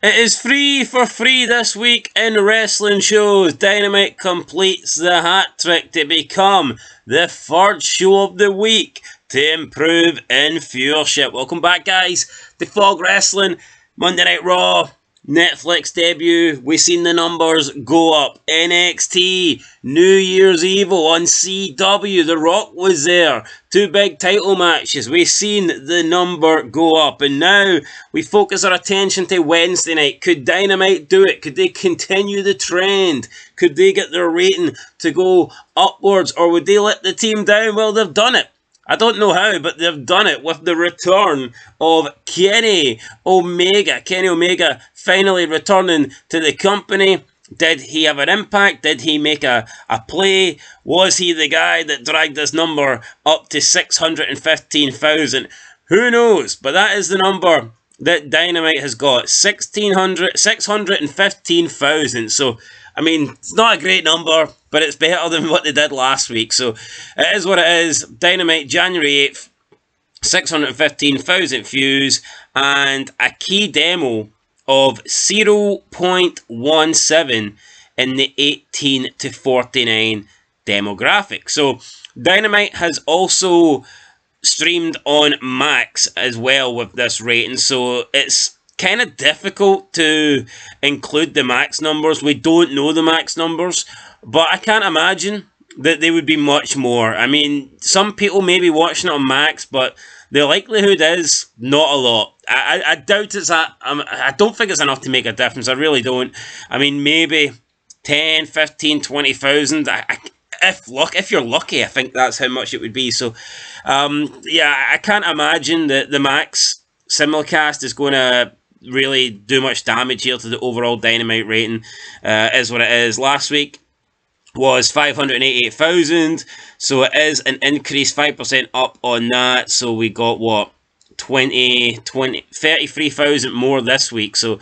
It is free for free this week in wrestling shows. Dynamite completes the hat trick to become the third show of the week to improve in viewership. Welcome back, guys, to Fog Wrestling, Monday Night Raw, Netflix debut. We've seen the numbers go up. NXT, New Year's Evil on CW. The Rock was there. 2 big title matches. We've seen the number go up. And now we focus our attention to Wednesday night. Could Dynamite do it? Could they continue the trend? Could they get their rating to go upwards? Or would they let the team down? Well, they've done it. I don't know how, but they've done it with the return of Kenny Omega. Kenny Omega finally returning to the company. Did he have an impact? Did he make a play? Was he the guy that dragged this number up to 615,000? Who knows? But that is the number that Dynamite has got. 615,000. So, I mean, it's not a great number, but it's better than what they did last week. So, it is what it is. Dynamite, January 8th, 615,000 views, and a key demo of 0.17 in the 18 to 49 demographic. So, Dynamite has also streamed on Max as well with this rating. So, it's kind of difficult to include the Max numbers. We don't know the Max numbers, but I can't imagine that they would be much more. I mean, some people may be watching it on Max, but the likelihood is not a lot. I doubt it's that. I don't think it's enough to make a difference. I really don't. I mean, maybe 10, 15, 20,000. If you're lucky, I think that's how much it would be. So, yeah, I can't imagine that the Max simulcast is going to really do much damage here to the overall Dynamite rating. Is what it is. Last week was 588,000, so it is an increase, 5% up on that. So we got what, 33,000 more this week. So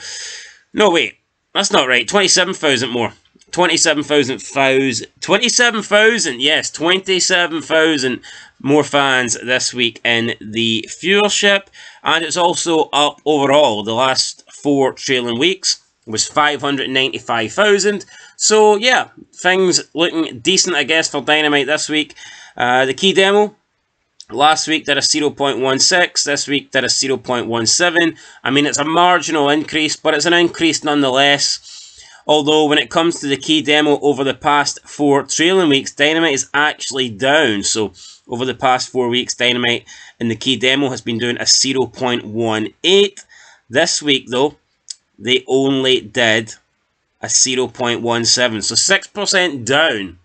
no, wait, that's not right. 27,000 more. 27,000, yes, 27,000 more fans this week in the viewership, and it's also up overall. The last 4 trailing weeks was 595,000. So yeah, things looking decent, I guess, for Dynamite this week. The key demo last week did a 0.16. This week did a 0.17. I mean, it's a marginal increase, but it's an increase nonetheless. Although when it comes to the key demo over the past 4 trailing weeks, Dynamite is actually down. So over the past 4 weeks, Dynamite in the key demo has been doing a 0.18. This week, though, they only did a 0.17. So 6% down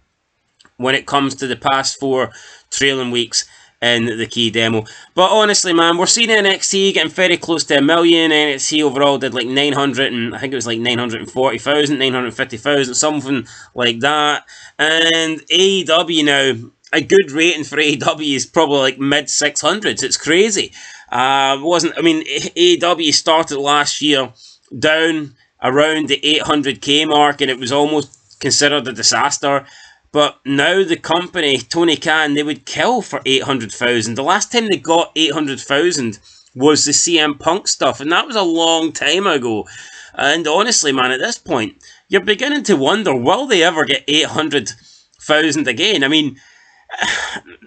when it comes to the past 4 trailing weeks in the key demo. But honestly, man, we're seeing NXT getting very close to 1 million. NXT overall did like 900 and I think it was like 940,000, 950,000, something like that. And AEW now, a good rating for AEW is probably like mid 600s. It's crazy. AEW started last year down around the 800k mark, and it was almost considered a disaster. But now the company, Tony Khan, they would kill for 800,000. The last time they got 800,000 was the CM Punk stuff, and that was a long time ago. And honestly, man, at this point, you're beginning to wonder, will they ever get 800,000 again? I mean,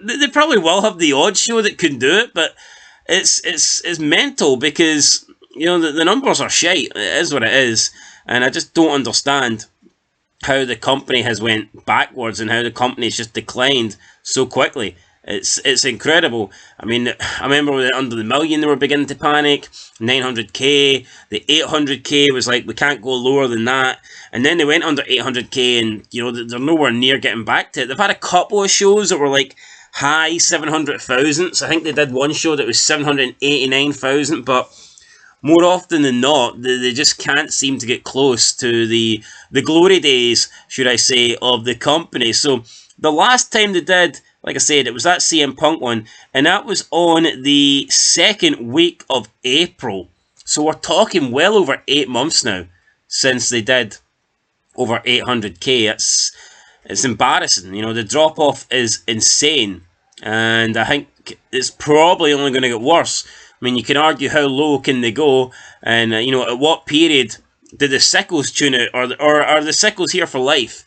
they probably will have the odd show that can do it, but it's mental because, you know, the numbers are shite. It is what it is. And I just don't understand how the company has went backwards and how the company's just declined so quickly. It's incredible. I mean, I remember when under the million they were beginning to panic. 900k, the 800k was like, we can't go lower than that. And then they went under 800k, and you know they're nowhere near getting back to it. They've had a couple of shows that were like high 700,000. So I think they did one show that was 789,000, but more often than not, they just can't seem to get close to the glory days, should I say, of the company. So the last time they did, like I said, it was that CM Punk one, and that was on the 2nd week of April. So we're talking well over 8 months now since they did over 800k. It's embarrassing. You know, the drop-off is insane, and I think it's probably only going to get worse. I mean, you can argue how low can they go, and you know, at what period Did the Sickos tune out, or are the Sickos here for life?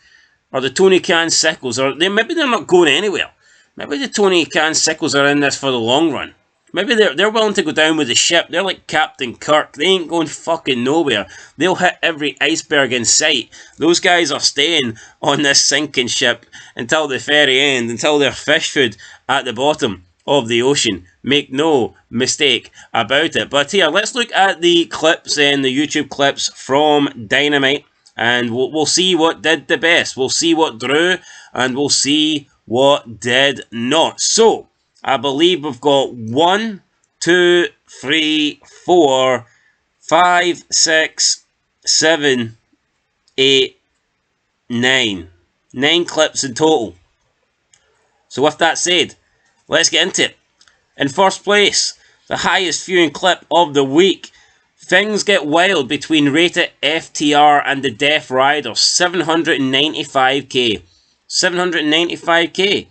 Or the Tony Khan Sickos, or maybe they're not going anywhere. Maybe the Tony Khan Sickos are in this for the long run. Maybe they're willing to go down with the ship. They're like Captain Kirk. They ain't going fucking nowhere. They'll hit every iceberg in sight. Those guys are staying on this sinking ship until the very end, until they're fish food at the bottom of the ocean. Make no mistake about it. But here, let's look at the clips and the YouTube clips from Dynamite, and we'll see what did the best. We'll see what drew, and we'll see what did not. So, I believe we've got 1, 2, 3, 4, 5, 6, 7, 8, 9. 9 clips in total. So with that said, let's get into it. In first place, the highest viewing clip of the week. Things get wild between Rata FTR and the Death Riders. 795k. 795k.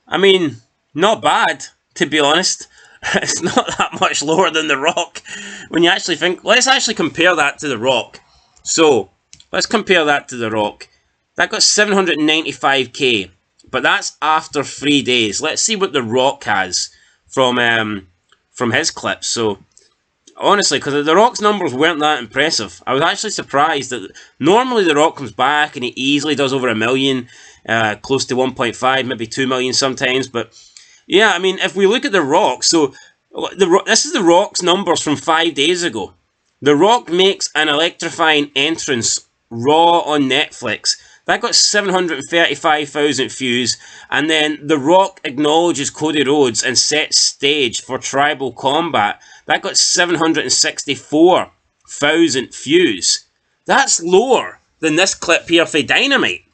I mean, not bad, to be honest. It's not that much lower than The Rock. When you actually think, let's actually compare that to The Rock. So, let's compare that to The Rock. That got 795k, but that's after 3 days. Let's see what The Rock has from his clips. So, honestly, because The Rock's numbers weren't that impressive. I was actually surprised that normally The Rock comes back and he easily does over 1 million, close to 1.5, maybe 2 million sometimes, but yeah, I mean, if we look at The Rock, so this is The Rock's numbers from 5 days ago. The Rock makes an electrifying entrance Raw on Netflix. That got 735,000 views, and then The Rock acknowledges Cody Rhodes and sets stage for Tribal Combat. That got 764,000 views. That's lower than this clip here for Dynamite.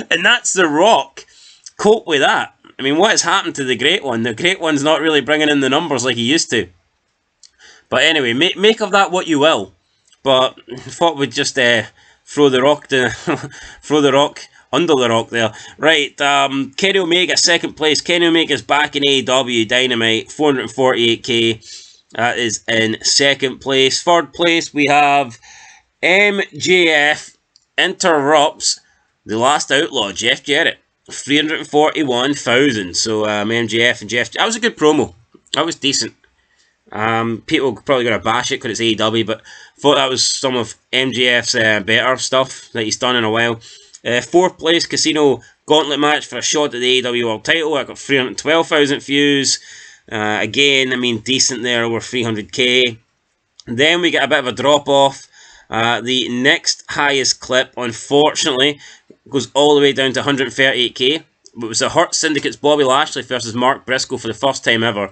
And that's The Rock. Cope with that. I mean, what has happened to the Great One? The Great One's not really bringing in the numbers like he used to. But anyway, make of that what you will. But I thought we'd just throw The Rock throw The Rock under The Rock there. Right, Kenny Omega, second place. Kenny Omega's back in AEW Dynamite, 448k. That is in second place. Third place, we have MJF interrupts the Last Outlaw, Jeff Jarrett. 341,000. So MJF and Jeff, that was a good promo. That was decent. People are probably going to bash it because it's AEW, but thought that was some of MJF's better stuff that he's done in a while. Fourth place, Casino Gauntlet match for a shot at the AEW World title. I got 312,000 views. Again, I mean, decent there, over 300k. Then we get a bit of a drop off. The next highest clip, unfortunately, goes all the way down to 138k. It was the Hurt Syndicate's Bobby Lashley versus Mark Briscoe for the first time ever.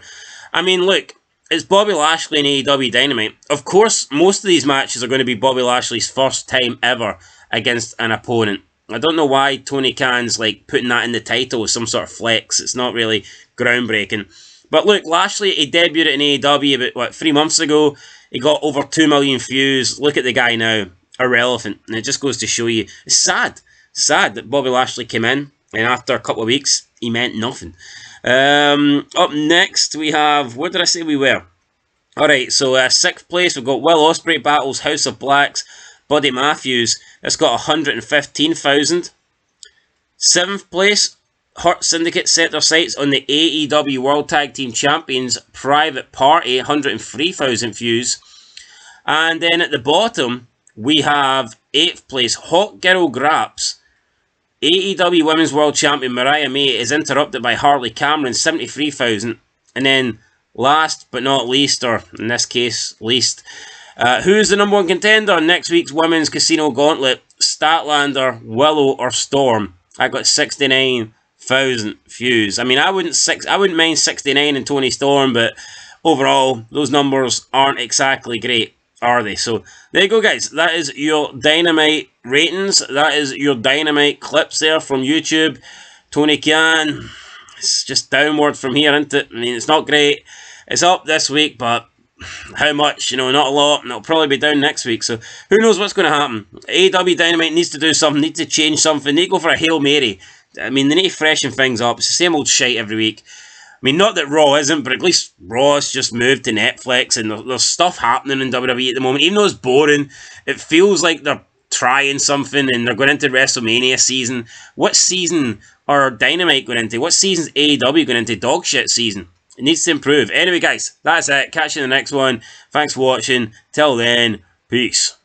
I mean, look, it's Bobby Lashley and AEW Dynamite. Of course, most of these matches are going to be Bobby Lashley's first time ever against an opponent. I don't know why Tony Khan's like putting that in the title as some sort of flex. It's not really groundbreaking. But look, Lashley, he debuted in AEW about, 3 months ago. He got over 2 million views. Look at the guy now. Irrelevant. And it just goes to show you, it's sad. Sad that Bobby Lashley came in, and after a couple of weeks, he meant nothing. Up next, we have, where did I say we were? Alright, so 6th place, we've got Will Ospreay battles House of Blacks, Buddy Matthews. That's got 115,000. 7th place, Hurt Syndicate set their sights on the AEW World Tag Team Champions Private Party, 103,000 views. And then at the bottom, we have 8th place, Hot Girl Graps. AEW Women's World Champion Mariah May is interrupted by Harley Cameron, 73,000. And then last but not least, or in this case, least, who's the number one contender on next week's Women's Casino Gauntlet? Statlander, Willow, or Storm? I got 69,000 views. I mean, I wouldn't mind 69 in Tony Storm, but overall, those numbers aren't exactly great, are they? So there you go, guys. That is your Dynamite ratings. That is your Dynamite clips there from YouTube. Tony Khan, it's just downward from here, isn't it? I mean, it's not great. It's up this week, but how much? You know, not a lot, and it'll probably be down next week. So who knows what's going to happen? AEW Dynamite needs to do something, needs to change something. They need to go for a Hail Mary. I mean, they need to freshen things up. It's the same old shite every week. I mean, not that Raw isn't, but at least Raw's just moved to Netflix and there's stuff happening in WWE at the moment. Even though it's boring, it feels like they're trying something and they're going into WrestleMania season. What season are Dynamite going into? What season's AEW going into? Dog shit season. It needs to improve. Anyway, guys, that's it. Catch you in the next one. Thanks for watching. Till then, peace.